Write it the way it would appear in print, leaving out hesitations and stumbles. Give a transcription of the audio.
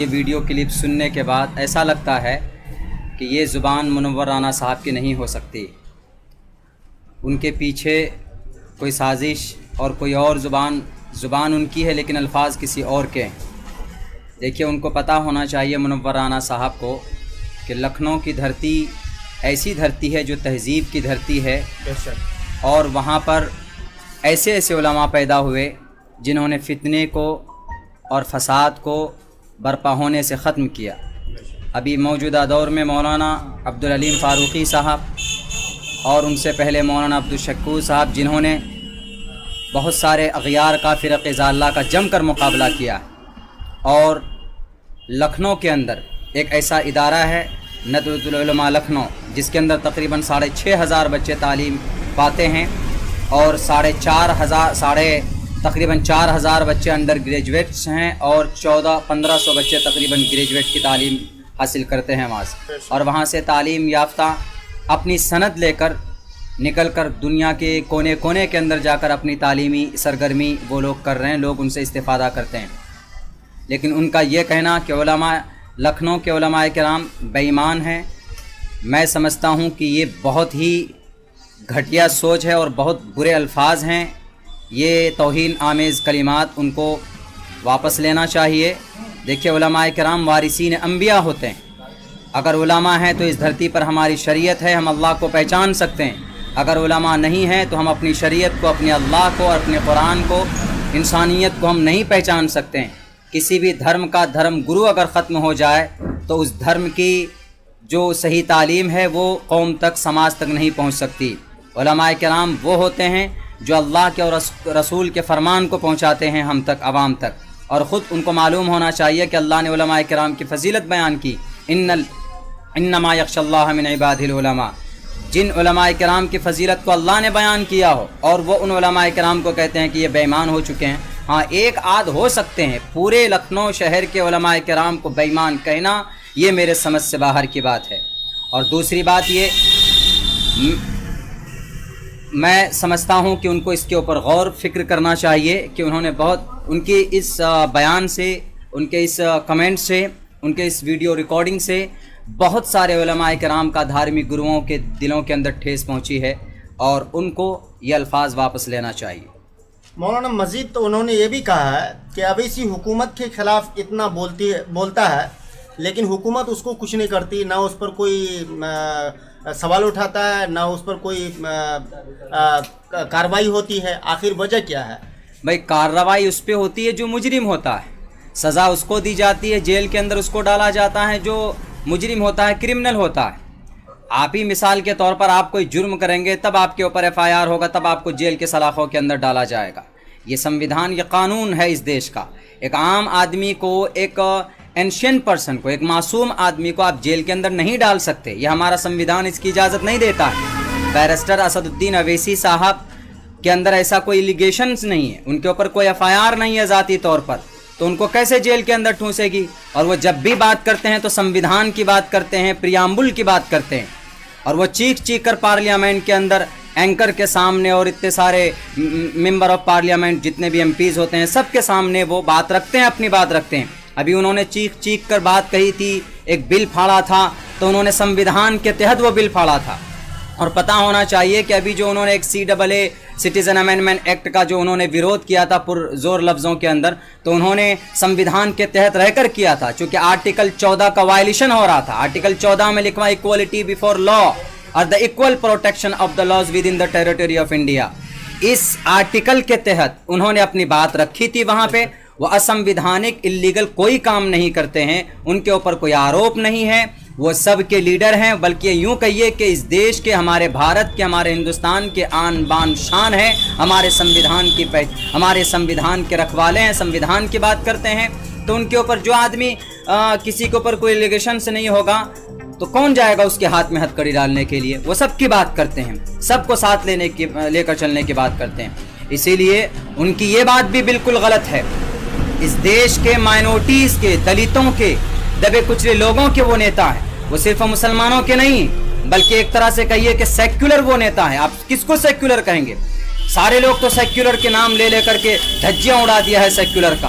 یہ video clip سننے کے بعد ایسا لگتا ہے کہ یہ زبان منور رانا صاحب کی نہیں ہو سکتی، ان کے پیچھے کوئی سازش اور کوئی اور زبان ان کی ہے لیکن الفاظ کسی اور کے ہیں۔ دیکھیے، ان کو پتہ ہونا چاہیے منور رانا صاحب کو کہ لکھنؤ کی دھرتی ایسی دھرتی ہے جو تہذیب کی دھرتی ہے، اور وہاں پر ایسے ایسے علماء پیدا ہوئے جنہوں نے فتنے کو اور فساد کو برپا ہونے سے ختم کیا۔ ابھی موجودہ دور میں مولانا عبدالعلیم فاروقی صاحب اور ان سے پہلے مولانا عبدالشکور صاحب، جنہوں نے بہت سارے اغیار کا فرق ضالہ کا جم کر مقابلہ کیا، اور لکھنؤ کے اندر ایک ایسا ادارہ ہے ندوۃ العلماء لکھنؤ، جس کے اندر تقریباً 6,500 بچے تعلیم پاتے ہیں، اور تقریباً 4,000 بچے انڈر گریجویٹس ہیں، اور 1,400-1,500 بچے تقریباً گریجویٹ کی تعلیم حاصل کرتے ہیں وہاں سے، اور وہاں سے تعلیم یافتہ اپنی سند لے کر نکل کر دنیا کے کونے کونے کے اندر جا کر اپنی تعلیمی سرگرمی وہ لوگ کر رہے ہیں، لوگ ان سے استفادہ کرتے ہیں۔ لیکن ان کا یہ کہنا کہ علماء لکھنؤ کے علماء کرام بے ایمان ہیں، میں سمجھتا ہوں کہ یہ بہت ہی گھٹیا سوچ ہے اور بہت برے الفاظ ہیں۔ یہ توہین آمیز کلمات ان کو واپس لینا چاہیے۔ دیکھیے، علماء کرام وارثین انبیاء ہوتے ہیں۔ اگر علماء ہیں تو اس دھرتی پر ہماری شریعت ہے، ہم اللہ کو پہچان سکتے ہیں۔ اگر علماء نہیں ہیں تو ہم اپنی شریعت کو، اپنے اللہ کو اور اپنے قرآن کو، انسانیت کو ہم نہیں پہچان سکتے ہیں۔ کسی بھی دھرم کا دھرم گرو اگر ختم ہو جائے تو اس دھرم کی جو صحیح تعلیم ہے وہ قوم تک، سماج تک نہیں پہنچ سکتی۔ علماء کرام وہ ہوتے ہیں جو اللہ کے اور رسول کے فرمان کو پہنچاتے ہیں ہم تک، عوام تک، اور خود ان کو معلوم ہونا چاہیے کہ اللہ نے علماء کرام کی فضیلت بیان کی، انما یخشی اللہ من عبادہ العلماء۔ جن علماء کرام کی فضیلت کو اللہ نے بیان کیا ہو اور وہ ان علماء کرام کو کہتے ہیں کہ یہ بے ایمان ہو چکے ہیں، ہاں ایک آدھ ہو سکتے ہیں، پورے لکھنؤ شہر کے علماء کرام کو بے ایمان کہنا یہ میرے سمجھ سے باہر کی بات ہے۔ اور دوسری بات یہ، میں سمجھتا ہوں کہ ان کو اس کے اوپر غور فکر کرنا چاہیے کہ انہوں نے ان کے اس بیان سے، ان کے اس کمنٹ سے، ان کے اس ویڈیو ریکارڈنگ سے بہت سارے علماء کرام کا دھارمک گروؤں کے دلوں کے اندر ٹھیس پہنچی ہے، اور ان کو یہ الفاظ واپس لینا چاہیے۔ مولانا مزید تو انہوں نے یہ بھی کہا ہے کہ اب اسی حکومت کے خلاف اتنا بولتا ہے لیکن حکومت اس کو کچھ نہیں کرتی، نہ اس پر کوئی سوال اٹھاتا ہے، نہ اس پر کوئی کارروائی ہوتی ہے۔ آخر وجہ کیا ہے؟ بھائی، کارروائی اس پہ ہوتی ہے جو مجرم ہوتا ہے، سزا اس کو دی جاتی ہے، جیل کے اندر اس کو ڈالا جاتا ہے جو مجرم ہوتا ہے، کرمنل ہوتا ہے۔ آپ ہی مثال کے طور پر آپ کوئی جرم کریں گے تب آپ کے اوپر FIR ہوگا، تب آپ کو جیل کے سلاخوں کے اندر ڈالا جائے گا۔ یہ سمویدھان، یہ قانون ہے اس دیش کا۔ ایک عام آدمی کو، ایک اینشینٹ پرسن کو، ایک معصوم آدمی کو آپ جیل کے اندر نہیں ڈال سکتے، یہ ہمارا سمویدھان اس کی اجازت نہیں دیتا ہے۔ بیرسٹر اسد الدین اویسی صاحب کے اندر ایسا کوئی ایلیگیشنز نہیں ہے، ان کے اوپر کوئی FIR نہیں ہے ذاتی طور پر، تو ان کو کیسے جیل کے اندر ٹھونسے گی؟ اور وہ جب بھی بات کرتے ہیں تو سمویدھان کی بات کرتے ہیں، پریامبل کی بات کرتے ہیں، اور وہ چیخ چیخ کر پارلیمنٹ کے اندر اینکر کے سامنے اور اتنے سارے ممبر آف پارلیمنٹ جتنے بھی MPs ہوتے ہیں سب کے سامنے وہ بات رکھتے ہیں، اپنی بات رکھتے ہیں۔ ابھی انہوں نے چیخ چیخ کر بات کہی تھی، ایک بل پھاڑا تھا، تو انہوں نے سمویدھان کے تحت وہ بل پھاڑا تھا۔ اور پتہ ہونا چاہیے کہ ابھی جو انہوں نے ایک CAA سٹیزن امینڈمنٹ ایکٹ کا جو انہوں نے ویرودھ کیا تھا پر زور لفظوں کے اندر، تو انہوں نے سمویدھان کے تحت رہ کر کیا تھا، چونکہ آرٹیکل 14 کا وائلیشن ہو رہا تھا۔ آرٹیکل 14 میں لکھا ایکوالٹی بیفور لا اور the equal protection of the laws within the territory of India. اس آرٹیکل کے تحت انہوں نے اپنی بات رکھی تھی وہاں پہ۔ وہ اسمویدھانک اللیگل کوئی کام نہیں کرتے ہیں، ان کے اوپر کوئی آروپ نہیں ہے، وہ سب کے لیڈر ہیں، بلکہ یوں کہیے کہ اس دیش کے، ہمارے بھارت کے، ہمارے ہندوستان کے آن بان شان ہے، ہمارے سمویدھان کے رکھوالے ہیں، سمویدھان کی بات کرتے ہیں۔ تو ان کے اوپر جو آدمی کسی کے اوپر کوئی ایلیگیشن سے نہیں ہوگا تو کون جائے گا اس کے ہاتھ میں ہتھکڑی ڈالنے کے لیے؟ وہ سب کی بات کرتے ہیں، سب کو ساتھ لے کر چلنے کی بات کرتے ہیں۔ اسی لیے ان کی یہ بات بھی بالکل غلط ہے۔ اس دیش کے مائنورٹیز کے، دلتوں کے، دبے کچلے لوگوں کے وہ نیتا ہیں، وہ صرف مسلمانوں کے نہیں بلکہ ایک طرح سے کہیے کہ سیکولر وہ نیتا ہے۔ آپ کس کو سیکولر کہیں گے؟ سارے لوگ تو سیکولر کے نام لے کر کے دھجیاں اڑا دیا ہے سیکولر کا۔